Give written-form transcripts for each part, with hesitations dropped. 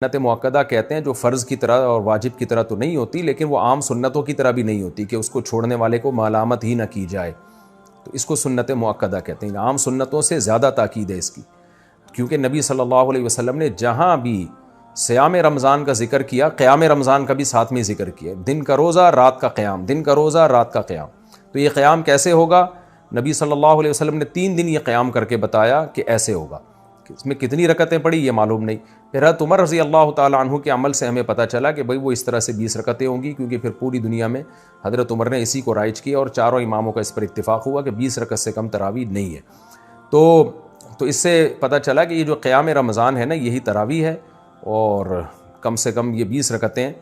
سنت مؤکدہ کہتے ہیں جو فرض کی طرح اور واجب کی طرح تو نہیں ہوتی، لیکن وہ عام سنتوں کی طرح بھی نہیں ہوتی کہ اس کو چھوڑنے والے کو ملامت ہی نہ کی جائے، تو اس کو سنت مؤکدہ کہتے ہیں۔ عام سنتوں سے زیادہ تاکید ہے اس کی، کیونکہ نبی صلی اللہ علیہ وسلم نے جہاں بھی صیام رمضان کا ذکر کیا، قیام رمضان کا بھی ساتھ میں ذکر کیا، دن کا روزہ رات کا قیام، دن کا روزہ رات کا قیام۔ تو یہ قیام کیسے ہوگا؟ نبی صلی اللہ علیہ وسلم نے 3 دن یہ قیام کر کے بتایا کہ ایسے ہوگا۔ اس میں کتنی رکعتیں پڑھی یہ معلوم نہیں۔ پھر حضرت عمر رضی اللہ تعالیٰ عنہ کے عمل سے ہمیں پتہ چلا کہ بھئی وہ اس طرح سے 20 رکعتیں ہوں گی، کیونکہ پھر پوری دنیا میں حضرت عمر نے اسی کو رائج کیا اور چاروں اماموں کا اس پر اتفاق ہوا کہ 20 رکعت سے کم تراویح نہیں ہے۔ تو اس سے پتہ چلا کہ یہ جو قیام رمضان ہے نا، یہی تراویح ہے، اور کم سے کم یہ 20 رکعتیں ہیں۔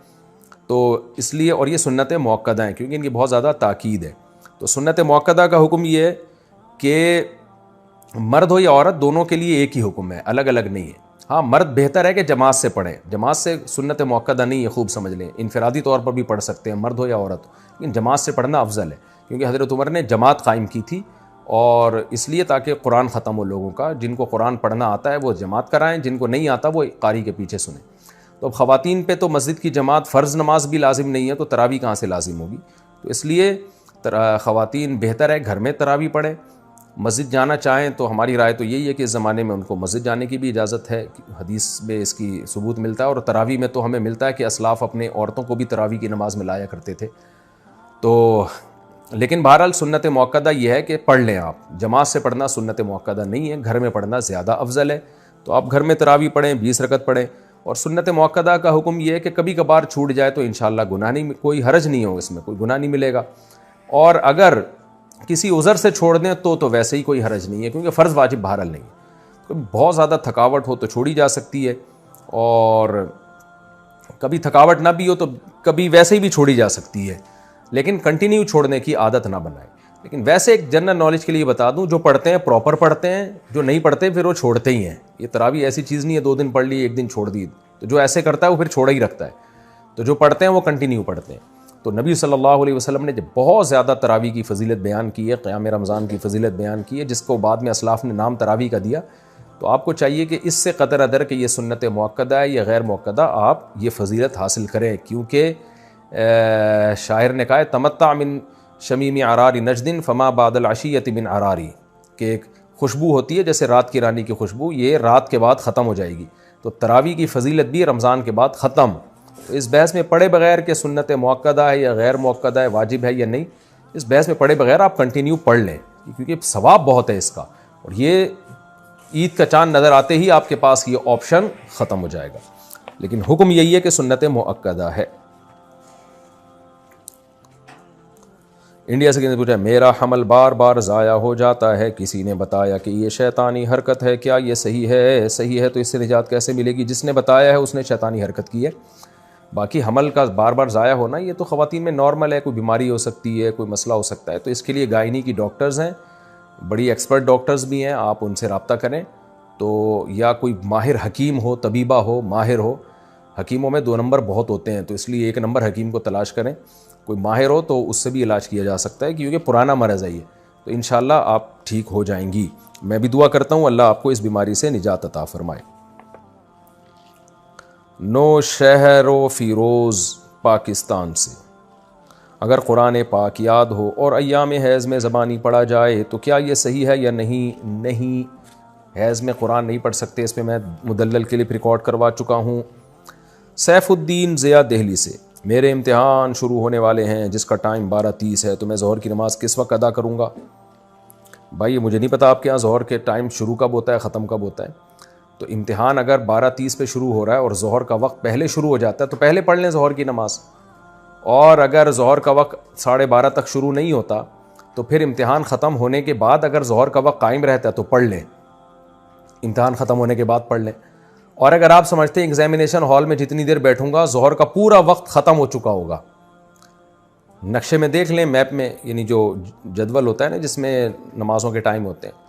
تو اس لیے، اور یہ سنت مؤکدہ ہیں کیونکہ ان کی بہت زیادہ تاکید ہے۔ تو سنت مؤکدہ کا حکم یہ ہے کہ مرد ہو یا عورت دونوں کے لیے ایک ہی حکم ہے، الگ الگ نہیں ہے۔ ہاں، مرد بہتر ہے کہ جماعت سے پڑھیں، جماعت سے سنت مؤکدہ نہیں ہے، خوب سمجھ لیں، انفرادی طور پر بھی پڑھ سکتے ہیں، مرد ہو یا عورت ہو، لیکن جماعت سے پڑھنا افضل ہے، کیونکہ حضرت عمر نے جماعت قائم کی تھی، اور اس لیے تاکہ قرآن ختم ہو لوگوں کا، جن کو قرآن پڑھنا آتا ہے وہ جماعت کرائیں، جن کو نہیں آتا وہ قاری کے پیچھے سنیں۔ تو اب خواتین پہ تو مسجد کی جماعت فرض نماز بھی لازم نہیں ہے، تو تراویح کہاں سے لازم ہوگی؟ تو اس لیے خواتین بہتر ہے گھر میں تراویح پڑھیں۔ مسجد جانا چاہیں تو ہماری رائے تو یہی ہے کہ اس زمانے میں ان کو مسجد جانے کی بھی اجازت ہے، حدیث میں اس کی ثبوت ملتا ہے، اور تراویح میں تو ہمیں ملتا ہے کہ اسلاف اپنے عورتوں کو بھی تراویح کی نماز میں لایا کرتے تھے۔ تو لیکن بہرحال سنت مؤکدہ یہ ہے کہ پڑھ لیں آپ، جماعت سے پڑھنا سنت مؤکدہ نہیں ہے، گھر میں پڑھنا زیادہ افضل ہے۔ تو آپ گھر میں تراویح پڑھیں، 20 رکعت پڑھیں، اور سنت مؤکدہ کا حکم یہ ہے کہ کبھی کبھار چھوٹ جائے تو انشاءاللہ گناہ نہیں، کوئی حرج نہیں ہو، اس میں کوئی گناہ نہیں ملے گا، اور اگر کسی عذر سے چھوڑ دیں تو ویسے ہی کوئی حرج نہیں ہے، کیونکہ فرض واجب بہرحال نہیں ہے۔ بہت زیادہ تھکاوٹ ہو تو چھوڑی جا سکتی ہے، اور کبھی تھکاوٹ نہ بھی ہو تو کبھی ویسے ہی بھی چھوڑی جا سکتی ہے، لیکن کنٹینیو چھوڑنے کی عادت نہ بنائیں۔ لیکن ویسے ایک جنرل نالج کے لیے بتا دوں، جو پڑھتے ہیں پراپر پڑھتے ہیں، جو نہیں پڑھتے پھر وہ چھوڑتے ہی ہیں۔ یہ تراویح ایسی چیز نہیں ہے 2 دن پڑھ لی 1 دن چھوڑ دی، تو جو ایسے کرتا ہے وہ پھر چھوڑا ہی رکھتا ہے۔ تو جو پڑھتے ہیں وہ کنٹینیو پڑھتے ہیں۔ تو نبی صلی اللہ علیہ وسلم نے جب بہت زیادہ تراویح کی فضیلت بیان کی ہے، قیام رمضان کی فضیلت بیان کی ہے، جس کو بعد میں اسلاف نے نام تراویح کا دیا، تو آپ کو چاہیے کہ اس سے قطر ادر کہ یہ سنت مؤکدہ ہے یا غیر مؤکدہ، آپ یہ فضیلت حاصل کریں، کیونکہ شاعر نے کہا ہے تمتع من شمیم عرار نجد فما بعد العشیۃ من عراری، کہ ایک خوشبو ہوتی ہے جیسے رات کی رانی کی خوشبو، یہ رات کے بعد ختم ہو جائے گی۔ تو تراویح کی فضیلت بھی رمضان کے بعد ختم۔ تو اس بحث میں پڑھے بغیر کہ سنت مؤکدہ ہے یا غیر مؤکدہ ہے، واجب ہے یا نہیں، اس بحث میں پڑھے بغیر آپ کنٹینیو پڑھ لیں، کیونکہ ثواب بہت ہے اس کا، اور یہ عید کا چاند نظر آتے ہی آپ کے پاس یہ آپشن ختم ہو جائے گا۔ لیکن حکم یہی ہے کہ سنت مؤکدہ ہے۔ انڈیا سے کسی نے پوچھا میرا حمل بار بار ضائع ہو جاتا ہے، کسی نے بتایا کہ یہ شیطانی حرکت ہے، کیا یہ صحیح ہے؟ صحیح ہے تو اس سے نجات کیسے ملے گی؟ جس نے بتایا ہے اس نے شیطانی حرکت کی ہے۔ باقی حمل کا بار بار ضائع ہونا یہ تو خواتین میں نارمل ہے، کوئی بیماری ہو سکتی ہے، کوئی مسئلہ ہو سکتا ہے، تو اس کے لیے گائنی کی ڈاکٹرز ہیں، بڑی ایکسپرٹ ڈاکٹرز بھی ہیں، آپ ان سے رابطہ کریں۔ تو یا کوئی ماہر حکیم ہو، طبیبہ ہو، ماہر ہو، حکیموں میں 2 نمبر بہت ہوتے ہیں، تو اس لیے 1 نمبر حکیم کو تلاش کریں، کوئی ماہر ہو تو اس سے بھی علاج کیا جا سکتا ہے، کیونکہ پرانا مرض ہے یہ، تو انشاءاللہ آپ ٹھیک ہو جائیں گی۔ میں بھی دعا کرتا ہوں اللہ آپ کو اس بیماری سے نجات عطا فرمائے۔ نو شہر و فیروز پاکستان سے، اگر قرآن پاک یاد ہو اور ایام حیض میں زبانی پڑھا جائے تو کیا یہ صحیح ہے یا نہیں؟ نہیں، حیض میں قرآن نہیں پڑھ سکتے، اس پہ میں مدلل کلپ ریکارڈ کروا چکا ہوں۔ سیف الدین ضیاء دہلی سے، میرے امتحان شروع ہونے والے ہیں جس کا ٹائم 12:30 ہے، تو میں ظہر کی نماز کس وقت ادا کروں گا؟ بھائی یہ مجھے نہیں پتا آپ کے یہاں ظہر کے ٹائم شروع کب ہوتا ہے ختم کب ہوتا ہے، تو امتحان اگر 12:30 پہ شروع ہو رہا ہے اور ظہر کا وقت پہلے شروع ہو جاتا ہے تو پہلے پڑھ لیں ظہر کی نماز، اور اگر ظہر کا وقت 12:30 تک شروع نہیں ہوتا تو پھر امتحان ختم ہونے کے بعد اگر ظہر کا وقت قائم رہتا ہے تو پڑھ لیں، امتحان ختم ہونے کے بعد پڑھ لیں۔ اور اگر آپ سمجھتے ہیں ایگزامینیشن ہال میں جتنی دیر بیٹھوں گا ظہر کا پورا وقت ختم ہو چکا ہوگا، نقشے میں دیکھ لیں، میپ میں، یعنی جو جدول ہوتا ہے نا جس میں نمازوں کے ٹائم ہوتے ہیں،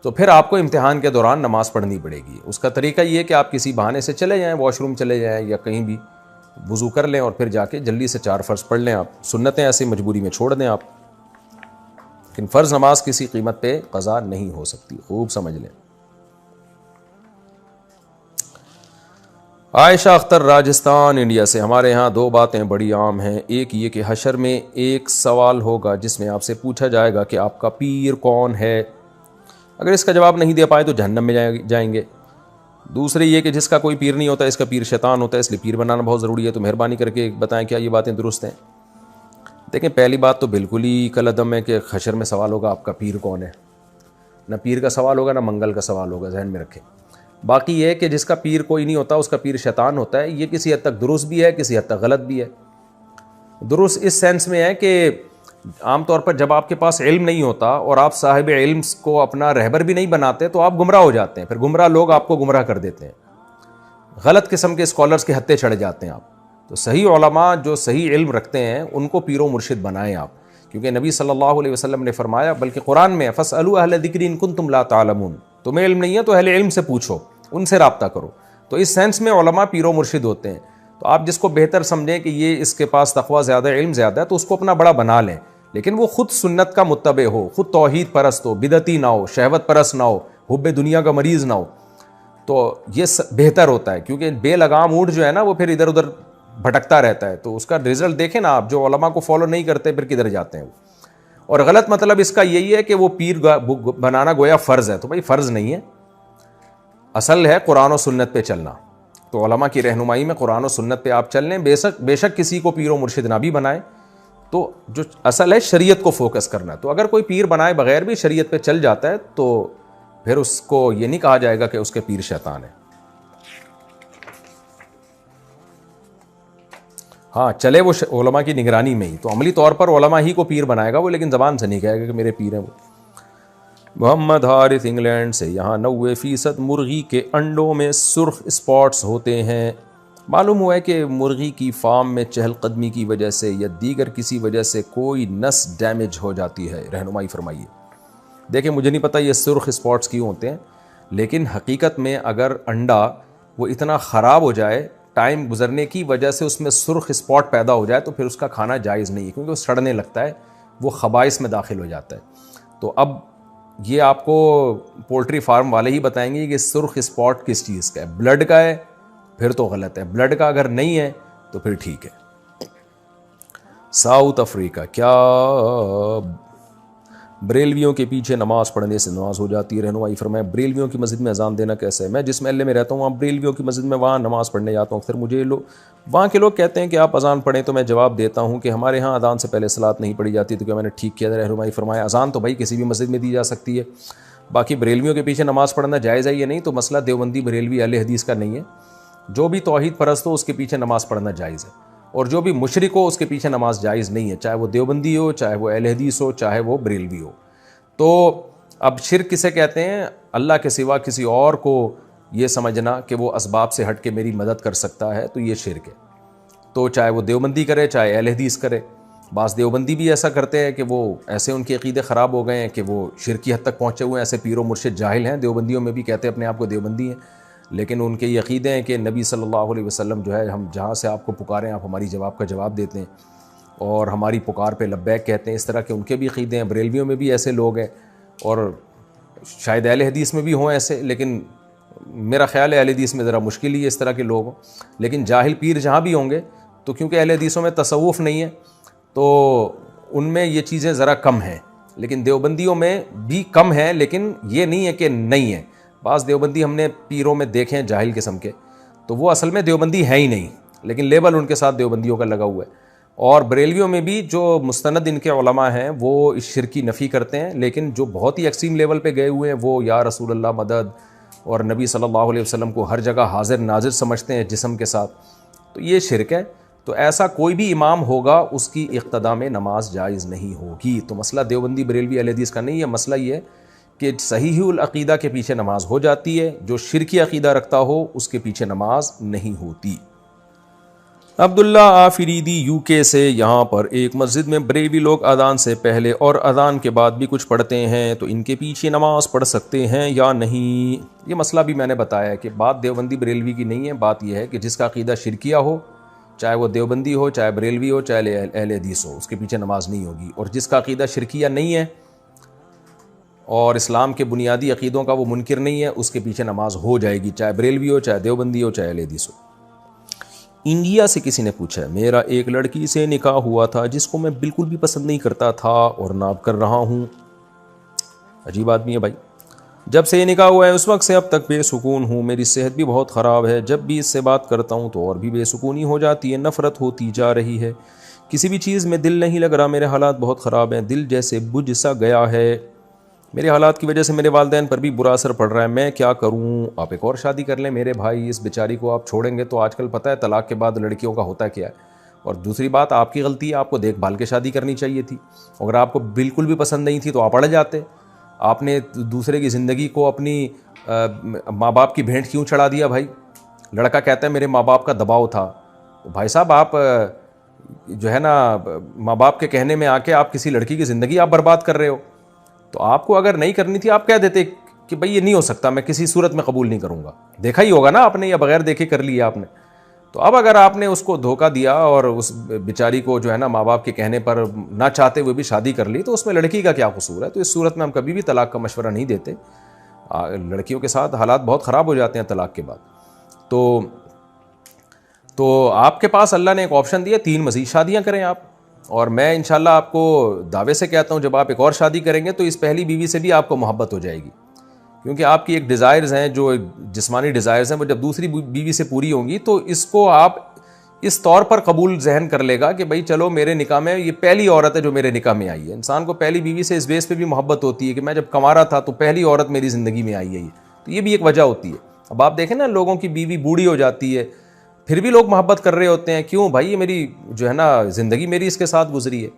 تو پھر آپ کو امتحان کے دوران نماز پڑھنی پڑے گی۔ اس کا طریقہ یہ ہے کہ آپ کسی بہانے سے چلے جائیں، واش روم چلے جائیں یا کہیں بھی وضو کر لیں، اور پھر جا کے جلدی سے 4 فرض پڑھ لیں۔ آپ سنتیں ایسی مجبوری میں چھوڑ دیں آپ، لیکن فرض نماز کسی قیمت پہ قضا نہیں ہو سکتی، خوب سمجھ لیں۔ عائشہ اختر راجستھان انڈیا سے، ہمارے ہاں دو باتیں بڑی عام ہیں، ایک یہ کہ حشر میں ایک سوال ہوگا جس میں آپ سے پوچھا جائے گا کہ آپ کا پیر کون ہے، اگر اس کا جواب نہیں دے پائے تو جہنم میں جائیں گے۔ دوسری یہ کہ جس کا کوئی پیر نہیں ہوتا اس کا پیر شیطان ہوتا ہے، اس لیے پیر بنانا بہت ضروری ہے۔ تو مہربانی کر کے بتائیں کیا یہ باتیں درست ہیں؟ دیکھیں، پہلی بات تو بالکل ہی کالعدم ہے کہ حشر میں سوال ہوگا آپ کا پیر کون ہے، نہ پیر کا سوال ہوگا نہ منگل کا سوال ہوگا، ذہن میں رکھیں۔ باقی یہ کہ جس کا پیر کوئی نہیں ہوتا اس کا پیر شیطان ہوتا ہے، یہ کسی حد تک درست بھی ہے، کسی حد تک غلط بھی ہے۔ درست اس سینس میں ہے کہ عام طور پر جب آپ کے پاس علم نہیں ہوتا اور آپ صاحب علم کو اپنا رہبر بھی نہیں بناتے تو آپ گمراہ ہو جاتے ہیں، پھر گمراہ لوگ آپ کو گمراہ کر دیتے ہیں، غلط قسم کے اسکالرز کے ہتھے چڑھ جاتے ہیں آپ۔ تو صحیح علماء جو صحیح علم رکھتے ہیں ان کو پیر و مرشد بنائیں آپ، کیونکہ نبی صلی اللہ علیہ وسلم نے فرمایا، بلکہ قرآن میں فَاسْأَلُوا أَهْلَ الذِّكْرِ إِن كُنتُمْ لَا تَعْلَمُونَ، تمہیں علم نہیں ہے تو اہل علم سے پوچھو، ان سے رابطہ کرو۔ تو اس سینس میں علماء پیر و مرشد ہوتے ہیں۔ تو آپ جس کو بہتر سمجھیں کہ یہ اس کے پاس تقویٰ زیادہ، علم زیادہ ہے، تو اس کو اپنا بڑا بنا لیں، لیکن وہ خود سنت کا متبع ہو، خود توحید پرست ہو، بدعتی نہ ہو، شہوت پرست نہ ہو، حب دنیا کا مریض نہ ہو، تو یہ بہتر ہوتا ہے۔ کیونکہ بے لگام اونٹ جو ہے نا وہ پھر ادھر ادھر بھٹکتا رہتا ہے، تو اس کا رزلٹ دیکھیں نا آپ، جو علماء کو فالو نہیں کرتے پھر کدھر جاتے ہیں وہ۔ اور غلط مطلب اس کا یہی ہے کہ وہ پیر بنانا گویا فرض ہے، تو بھائی فرض نہیں ہے، اصل ہے قرآن و سنت پہ چلنا۔ تو علماء کی رہنمائی میں قرآن و سنت پہ آپ چل لیں، بے شک کسی کو پیر و مرشد نہ بھی بنائیں، تو جو اصل ہے شریعت کو فوکس کرنا ہے۔ تو اگر کوئی پیر بنائے بغیر بھی شریعت پہ چل جاتا ہے تو پھر اس کو یہ نہیں کہا جائے گا کہ اس کے پیر شیطان ہے۔ ہاں چلے وہ علماء کی نگرانی میں ہی، تو عملی طور پر علماء ہی کو پیر بنائے گا وہ، لیکن زبان سے نہیں کہے گا کہ میرے پیر ہیں وہ۔ محمد حارث انگلینڈ سے، یہاں 90% مرغی کے انڈوں میں سرخ اسپاٹس ہوتے ہیں، معلوم ہوا ہے کہ مرغی کی فارم میں چہل قدمی کی وجہ سے یا دیگر کسی وجہ سے کوئی نس ڈیمیج ہو جاتی ہے، رہنمائی فرمائیے۔ دیکھیں مجھے نہیں پتہ یہ سرخ اسپاٹس کیوں ہوتے ہیں، لیکن حقیقت میں اگر انڈا وہ اتنا خراب ہو جائے، ٹائم گزرنے کی وجہ سے اس میں سرخ اسپاٹ پیدا ہو جائے، تو پھر اس کا کھانا جائز نہیں ہے، کیونکہ وہ سڑنے لگتا ہے، وہ خبائث میں داخل ہو جاتا ہے۔ تو اب یہ آپ کو پولٹری فارم والے ہی بتائیں گے کہ سرخ اسپاٹ کس چیز کا ہے، بلڈ کا ہے پھر تو غلط ہے، بلڈ کا اگر نہیں ہے تو پھر ٹھیک ہے۔ ساؤتھ افریقہ، کیا بریلویوں کے پیچھے نماز پڑھنے سے نماز ہو جاتی ہے؟ رہنمائی فرمائے بریلویوں کی مسجد میں اذان دینا کیسا ہے؟ میں جس محلے میں رہتا ہوں وہاں بریلویوں کی مسجد میں وہاں نماز پڑھنے جاتا ہوں، اکثر مجھے وہاں کے لوگ کہتے ہیں کہ آپ اذان پڑھیں، تو میں جواب دیتا ہوں کہ ہمارے ہاں اذان سے پہلے صلاۃ نہیں پڑھی جاتی، تو کیا میں نے ٹھیک کیا؟ رہنمائی فرمایا اذان تو بھائی کسی بھی مسجد میں دی جا سکتی ہے، باقی بریلویوں کے پیچھے نماز پڑھنا جائز ہے یا نہیں، تو مسئلہ دیوبندی بریلوی اہل حدیث کا نہیں ہے، جو بھی توحید پرست ہو اس کے پیچھے نماز پڑھنا جائز ہے، اور جو بھی مشرک ہو اس کے پیچھے نماز جائز نہیں ہے، چاہے وہ دیوبندی ہو، چاہے وہ اہل حدیث ہو، چاہے وہ بریلوی ہو۔ تو اب شرک کسے کہتے ہیں؟ اللہ کے سوا کسی اور کو یہ سمجھنا کہ وہ اسباب سے ہٹ کے میری مدد کر سکتا ہے، تو یہ شرک ہے۔ تو چاہے وہ دیوبندی کرے چاہے اہل حدیث کرے، بعض دیوبندی بھی ایسا کرتے ہیں کہ وہ ایسے ان کے عقیدے خراب ہو گئے ہیں کہ وہ شرکی حد تک پہنچے ہوئے ہیں، ایسے پیر و مرشد جاہل ہیں، دیوبندیوں میں بھی کہتے ہیں اپنے آپ کو دیوبندی ہیں، لیکن ان کے یہ عقیدے ہیں کہ نبی صلی اللہ علیہ وسلم جو ہے، ہم جہاں سے آپ کو پکاریں آپ ہماری جواب کا جواب دیتے ہیں اور ہماری پکار پہ لبیک کہتے ہیں، اس طرح کے ان کے بھی عقیدے ہیں۔ بریلویوں میں بھی ایسے لوگ ہیں، اور شاید اہل حدیث میں بھی ہوں ایسے، لیکن میرا خیال ہے اہل حدیث میں ذرا مشکل ہی ہے اس طرح کے لوگ ہوں، لیکن جاہل پیر جہاں بھی ہوں گے، تو کیونکہ اہل حدیثوں میں تصوف نہیں ہے تو ان میں یہ چیزیں ذرا کم ہیں، لیکن دیوبندیوں میں بھی کم ہیں، لیکن یہ نہیں ہے کہ نہیں ہے۔ بعض دیوبندی ہم نے پیروں میں دیکھے ہیں جاہل قسم کے، تو وہ اصل میں دیوبندی ہیں ہی نہیں، لیکن لیبل ان کے ساتھ دیوبندیوں کا لگا ہوا ہے۔ اور بریلویوں میں بھی جو مستند ان کے علماء ہیں وہ اس شرک کی نفی کرتے ہیں، لیکن جو بہت ہی ایکسٹریم لیول پہ گئے ہوئے ہیں وہ یا رسول اللہ مدد اور نبی صلی اللہ علیہ وسلم کو ہر جگہ حاضر ناظر سمجھتے ہیں جسم کے ساتھ، تو یہ شرک ہے۔ تو ایسا کوئی بھی امام ہوگا اس کی اقتداء میں نماز جائز نہیں ہوگی۔ تو مسئلہ دیوبندی بریلوی اہل حدیث کا نہیں ہے، مسئلہ یہ ہے کہ صحیح العقیدہ کے پیچھے نماز ہو جاتی ہے، جو شرکی عقیدہ رکھتا ہو اس کے پیچھے نماز نہیں ہوتی۔ عبداللہ آفریدی یو کے سے، یہاں پر ایک مسجد میں بریلوی لوگ اذان سے پہلے اور اذان کے بعد بھی کچھ پڑھتے ہیں، تو ان کے پیچھے نماز پڑھ سکتے ہیں یا نہیں؟ یہ مسئلہ بھی میں نے بتایا ہے کہ بات دیوبندی بریلوی کی نہیں ہے، بات یہ ہے کہ جس کا عقیدہ شرکیہ ہو، چاہے وہ دیوبندی ہو، چاہے بریلوی ہو، چاہے اہل حدیث ہو، اس کے پیچھے نماز نہیں ہوگی، اور جس کا عقیدہ شرکیہ نہیں ہے اور اسلام کے بنیادی عقیدوں کا وہ منکر نہیں ہے، اس کے پیچھے نماز ہو جائے گی، چاہے بریلوی ہو، چاہے دیوبندی ہو، چاہے اہل حدیث ہو۔ انڈیا سے کسی نے پوچھا ہے میرا ایک لڑکی سے نکاح ہوا تھا جس کو میں بالکل بھی پسند نہیں کرتا تھا اور نہ اب کر رہا ہوں. عجیب آدمی ہے بھائی. جب سے یہ نکاح ہوا ہے اس وقت سے اب تک بے سکون ہوں. میری صحت بھی بہت خراب ہے. جب بھی اس سے بات کرتا ہوں تو اور بھی بے سکونی ہو جاتی ہے. نفرت ہوتی جا رہی ہے. کسی بھی چیز میں دل نہیں لگ رہا. میرے حالات بہت خراب ہیں. دل جیسے بجھ سا گیا ہے. میرے حالات کی وجہ سے میرے والدین پر بھی برا اثر پڑ رہا ہے. میں کیا کروں؟ آپ ایک اور شادی کر لیں میرے بھائی. اس بیچاری کو آپ چھوڑیں گے تو آج کل پتہ ہے طلاق کے بعد لڑکیوں کا ہوتا کیا ہے. اور دوسری بات آپ کی غلطی ہے. آپ کو دیکھ بھال کے شادی کرنی چاہیے تھی. اگر آپ کو بالکل بھی پسند نہیں تھی تو آپ اڑ جاتے. آپ نے دوسرے کی زندگی کو اپنی ماں باپ کی بھینٹ کیوں چڑھا دیا بھائی؟ لڑکا کہتا ہے میرے ماں باپ کا دباؤ تھا. بھائی صاحب آپ جو ہے نا ماں باپ کے کہنے میں آ کے آپ کسی لڑکی کی زندگی آپ برباد کر رہے ہو. تو آپ کو اگر نہیں کرنی تھی آپ کہہ دیتے کہ بھائی یہ نہیں ہو سکتا, میں کسی صورت میں قبول نہیں کروں گا. دیکھا ہی ہوگا نا آپ نے, یا بغیر دیکھے کر لیا آپ نے. تو اب اگر آپ نے اس کو دھوکہ دیا اور اس بیچاری کو جو ہے نا ماں باپ کے کہنے پر نہ چاہتے ہوئے بھی شادی کر لی, تو اس میں لڑکی کا کیا قصور ہے؟ تو اس صورت میں ہم کبھی بھی طلاق کا مشورہ نہیں دیتے. لڑکیوں کے ساتھ حالات بہت خراب ہو جاتے ہیں طلاق کے بعد. تو آپ کے پاس اللہ نے ایک آپشن دیا, 3 مزید شادیاں کریں آپ. اور میں انشاءاللہ آپ کو دعوے سے کہتا ہوں جب آپ ایک اور شادی کریں گے تو اس پہلی بیوی سے بھی آپ کو محبت ہو جائے گی, کیونکہ آپ کی ایک ڈیزائرز ہیں جو جسمانی ڈیزائرز ہیں, وہ جب دوسری بیوی سے پوری ہوں گی تو اس کو آپ اس طور پر قبول ذہن کر لے گا کہ بھئی چلو میرے نکاح میں یہ پہلی عورت ہے جو میرے نکاح میں آئی ہے. انسان کو پہلی بیوی سے اس بیس پہ بھی محبت ہوتی ہے کہ میں جب کما رہا تھا تو پہلی عورت میری زندگی میں آئی ہے. تو یہ بھی ایک وجہ ہوتی ہے. اب آپ دیکھیں نا لوگوں کی بیوی بوڑھی ہو جاتی ہے پھر بھی لوگ محبت کر رہے ہوتے ہیں. کیوں بھائی؟ یہ میری جو ہے نا زندگی میری اس کے ساتھ گزری ہے.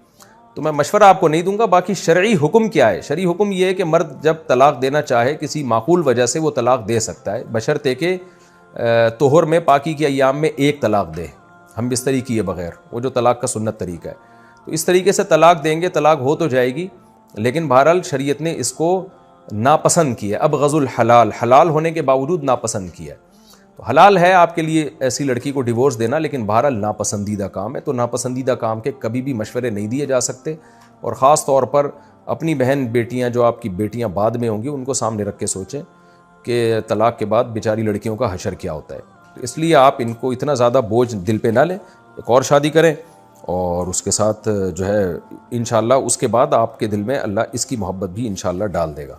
تو میں مشورہ آپ کو نہیں دوں گا. باقی شرعی حکم کیا ہے؟ شرعی حکم یہ ہے کہ مرد جب طلاق دینا چاہے کسی معقول وجہ سے وہ طلاق دے سکتا ہے, بشرطے کہ طہر میں پاکی کے ایام میں 1 طلاق دے, ہم بستری کیے بغیر, وہ جو طلاق کا سنت طریقہ ہے. تو اس طریقے سے طلاق دیں گے, طلاق ہو تو جائے گی, لیکن بہرحال شریعت نے اس کو ناپسند کیا. اب غض الحلال, حلال ہونے کے باوجود ناپسند کیا. تو حلال ہے آپ کے لیے ایسی لڑکی کو ڈیورس دینا, لیکن بہرحال ناپسندیدہ کام ہے. تو ناپسندیدہ کام کے کبھی بھی مشورے نہیں دیے جا سکتے. اور خاص طور پر اپنی بہن بیٹیاں جو آپ کی بیٹیاں بعد میں ہوں گی ان کو سامنے رکھ کے سوچیں کہ طلاق کے بعد بیچاری لڑکیوں کا حشر کیا ہوتا ہے. تو اس لیے آپ ان کو اتنا زیادہ بوجھ دل پہ نہ لیں, ایک اور شادی کریں اور اس کے ساتھ جو ہے انشاءاللہ اس کے بعد آپ کے دل میں اللہ اس کی محبت بھی انشاءاللہ ڈال دے گا.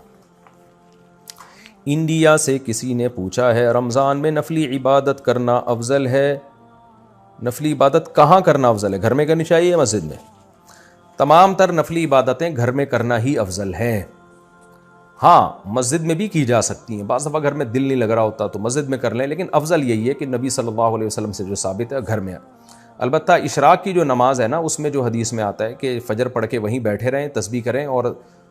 انڈیا سے کسی نے پوچھا ہے رمضان میں نفلی عبادت کرنا افضل ہے؟ نفلی عبادت کہاں کرنا افضل ہے؟ گھر میں کرنی چاہیے یا مسجد میں؟ تمام تر نفلی عبادتیں گھر میں کرنا ہی افضل ہیں. ہاں مسجد میں بھی کی جا سکتی ہیں, بعض دفعہ گھر میں دل نہیں لگ رہا ہوتا تو مسجد میں کر لیں, لیکن افضل یہی ہے کہ نبی صلی اللہ علیہ وسلم سے جو ثابت ہے گھر میں. البتہ اشراق کی جو نماز ہے نا اس میں جو حدیث میں آتا ہے کہ فجر پڑھ کے وہیں بیٹھے رہیں, تسبیح کریں, اور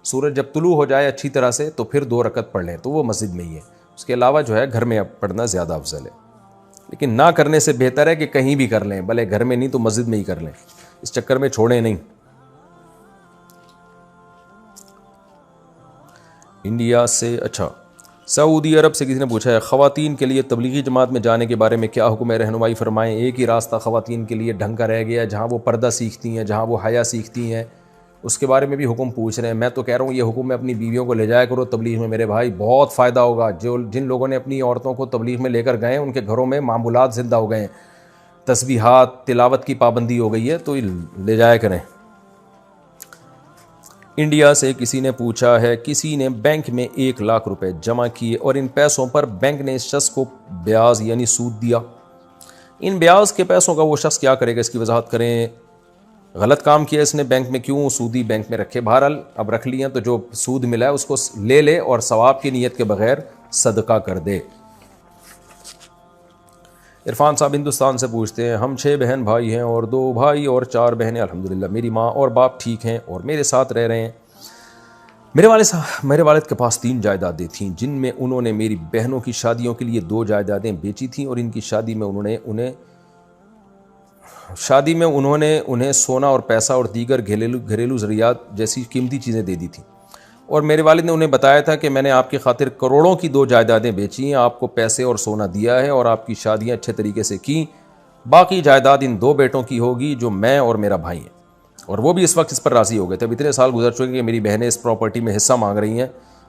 سورج جب طلوع ہو جائے اچھی طرح سے تو پھر 2 رکعت پڑھ لیں, تو وہ مسجد میں ہی ہے. اس کے علاوہ جو ہے گھر میں پڑھنا زیادہ افضل ہے. لیکن نہ کرنے سے بہتر ہے کہ کہیں بھی کر لیں, بھلے گھر میں نہیں تو مسجد میں ہی کر لیں, اس چکر میں چھوڑیں نہیں. انڈیا سے اچھا سعودی عرب سے کسی نے پوچھا ہے خواتین کے لیے تبلیغی جماعت میں جانے کے بارے میں کیا حکم ہے؟ رہنمائی فرمائیں. ایک ہی راستہ خواتین کے لیے ڈھنگ کا رہ گیا ہے, جہاں وہ پردہ سیکھتی ہیں, جہاں وہ حیا سیکھتی ہیں, اس کے بارے میں بھی حکم پوچھ رہے ہیں. میں تو کہہ رہا ہوں یہ حکم میں اپنی بیویوں کو لے جایا کرو تبلیغ میں میرے بھائی, بہت فائدہ ہوگا. جن لوگوں نے اپنی عورتوں کو تبلیغ میں لے کر گئے ان کے گھروں میں معمولات زندہ ہو گئے ہیں, تسبیحات تلاوت کی پابندی ہو گئی ہے, تو لے جایا کریں. انڈیا سے کسی نے پوچھا ہے کسی نے بینک میں 1 لاکھ روپے جمع کیے اور ان پیسوں پر بینک نے اس شخص کو بیاض یعنی سود دیا. ان بیاض کے پیسوں کا وہ شخص کیا کرے گا؟ اس کی وضاحت کریں. غلط کام کیا اس نے, بینک میں کیوں سودی بینک میں رکھے؟ بہرحال اب رکھ لیا تو جو سود ملا ہے اس کو لے لے اور ثواب کی نیت کے بغیر صدقہ کر دے. عرفان صاحب ہندوستان سے پوچھتے ہیں ہم 6 بہن بھائی ہیں اور 2 بھائی اور 4 بہنیں. الحمدللہ میری ماں اور باپ ٹھیک ہیں اور میرے ساتھ رہ رہے ہیں. میرے والد کے پاس 3 جائیدادیں تھیں جن میں انہوں نے میری بہنوں کی شادیوں کے لیے 2 جائیدادیں بیچی تھیں اور ان کی شادی میں انہوں نے انہیں سونا اور پیسہ اور دیگر گھریلو ضروریات جیسی قیمتی چیزیں دے دی تھیں. اور میرے والد نے انہیں بتایا تھا کہ میں نے آپ کی خاطر کروڑوں کی 2 جائیدادیں بیچی ہیں, آپ کو پیسے اور سونا دیا ہے اور آپ کی شادیاں اچھے طریقے سے کیں. باقی جائیداد ان 2 بیٹوں کی ہوگی جو میں اور میرا بھائی ہیں, اور وہ بھی اس وقت اس پر راضی ہو گئے تھے. اب اتنے سال گزر چکے کہ میری بہنیں اس پراپرٹی میں حصہ مانگ رہی ہیں,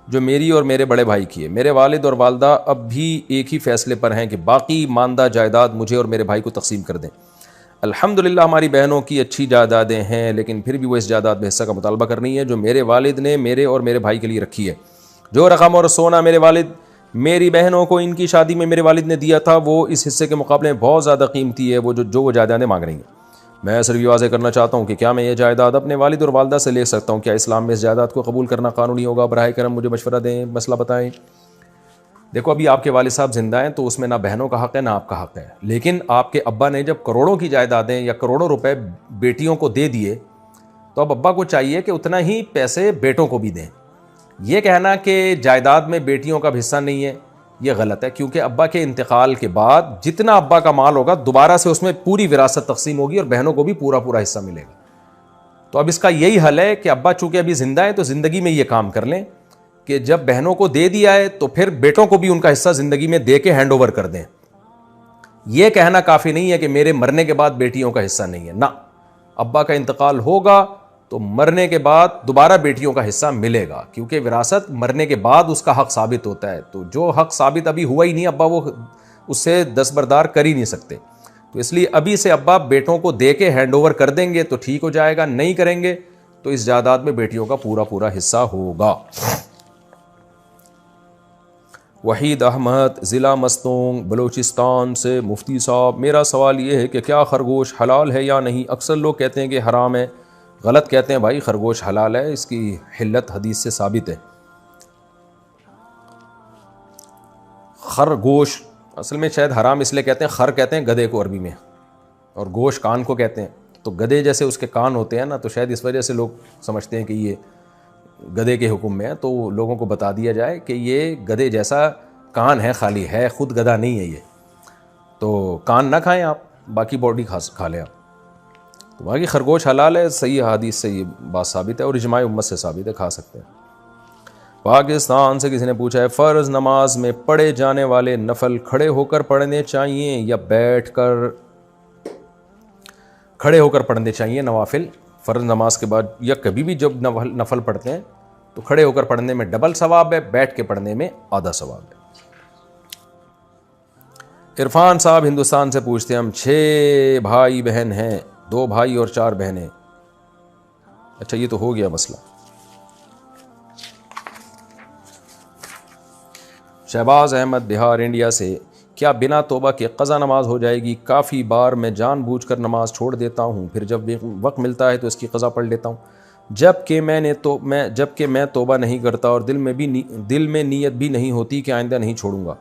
جو میری اور میرے بڑے بھائی کی ہے. میرے والد اور والدہ اب بھی ایک ہی فیصلے پر ہیں کہ باقی ماندہ جائیداد مجھے اور میرے بھائی کو تقسیم کر دیں. الحمدللہ ہماری بہنوں کی اچھی جائیدادیں ہیں، لیکن پھر بھی وہ اس جائیداد میں حصہ کا مطالبہ کر رہی ہیں جو میرے والد نے میرے اور میرے بھائی کے لیے رکھی ہے. جو رقم اور سونا میرے والد میری بہنوں کو ان کی شادی میں میرے والد نے دیا تھا وہ اس حصے کے مقابلے میں بہت زیادہ قیمتی ہے، وہ جو جائیدادیں مانگ رہی ہیں. میں صرف یہ واضح کرنا چاہتا ہوں کہ کیا میں یہ جائیداد اپنے والد اور والدہ سے لے سکتا ہوں؟ کیا اسلام میں اس جائیداد کو قبول کرنا قانونی ہوگا؟ براہ کرم مجھے مشورہ دیں، مسئلہ بتائیں. دیکھو ابھی آپ کے والد صاحب زندہ ہیں تو اس میں نہ بہنوں کا حق ہے نہ آپ کا حق ہے، لیکن آپ کے ابا نے جب کروڑوں کی جائیدادیں یا کروڑوں روپے بیٹیوں کو دے دیے تو اب ابا کو چاہیے کہ اتنا ہی پیسے بیٹوں کو بھی دیں. یہ کہنا کہ جائیداد میں بیٹیوں کا حصہ نہیں ہے یہ غلط ہے، کیونکہ ابا کے انتقال کے بعد جتنا ابا کا مال ہوگا دوبارہ سے اس میں پوری وراثت تقسیم ہوگی اور بہنوں کو بھی پورا حصہ ملے گا. تو اب اس کا یہی حل ہے کہ ابا چونکہ ابھی زندہ ہے تو زندگی میں یہ کام کر لیں کہ جب بہنوں کو دے دیا ہے تو پھر بیٹوں کو بھی ان کا حصہ زندگی میں دے کے ہینڈ اوور کر دیں. یہ کہنا کافی نہیں ہے کہ میرے مرنے کے بعد بیٹیوں کا حصہ نہیں ہے، نہ، ابا کا انتقال ہوگا تو مرنے کے بعد دوبارہ بیٹیوں کا حصہ ملے گا، کیونکہ وراثت مرنے کے بعد اس کا حق ثابت ہوتا ہے. تو جو حق ثابت ابھی ہوا ہی نہیں ابا وہ اس سے دستبردار کر ہی نہیں سکتے. تو اس لیے ابھی سے ابا بیٹوں کو دے کے ہینڈ اوور کر دیں گے تو ٹھیک ہو جائے گا، نہیں کریں گے تو اس جائیداد میں بیٹیوں کا پورا حصہ ہوگا. وحید احمد ضلع مستونگ بلوچستان سے. مفتی صاحب میرا سوال یہ ہے کہ کیا خرگوش حلال ہے یا نہیں؟ اکثر لوگ کہتے ہیں کہ حرام ہے. غلط کہتے ہیں بھائی، خرگوش حلال ہے، اس کی حلت حدیث سے ثابت ہے. خرگوش اصل میں شاید حرام اس لیے کہتے ہیں، خر کہتے ہیں گدھے کو عربی میں، اور گوش کان کو کہتے ہیں. تو گدھے جیسے اس کے کان ہوتے ہیں نا، تو شاید اس وجہ سے لوگ سمجھتے ہیں کہ یہ گدھے کے حکم میں ہے. تو لوگوں کو بتا دیا جائے کہ یہ گدھے جیسا کان ہے، خالی ہے، خود گدھا نہیں ہے یہ. تو کان نہ کھائیں آپ، باقی باڈی کھا لیں آپ. تو باقی خرگوش حلال ہے، صحیح حدیث سے یہ بات ثابت ہے اور اجماع امت سے ثابت ہے، کھا سکتے ہیں. پاکستان سے کسی نے پوچھا ہے فرض نماز میں پڑھے جانے والے نفل کھڑے ہو کر پڑھنے چاہیے یا بیٹھ کر؟ کھڑے ہو کر پڑھنے چاہیے نوافل فرض نماز کے بعد، یا کبھی بھی جب نفل پڑھتے ہیں تو کھڑے ہو کر پڑھنے میں ڈبل ثواب ہے، بیٹھ کے پڑھنے میں آدھا ثواب ہے. عرفان صاحب ہندوستان سے پوچھتے ہیں ہم 6 بھائی بہن ہیں، 2 بھائی اور 4 بہنیں. اچھا یہ تو ہو گیا مسئلہ. شہباز احمد بہار انڈیا سے. کیا بنا توبہ کے قضا نماز ہو جائے گی؟ کافی بار میں جان بوجھ کر نماز چھوڑ دیتا ہوں، پھر جب وقت ملتا ہے تو اس کی قضا پڑھ لیتا ہوں، جبکہ میں توبہ نہیں کرتا اور دل میں نیت بھی نہیں ہوتی کہ آئندہ نہیں چھوڑوں گا.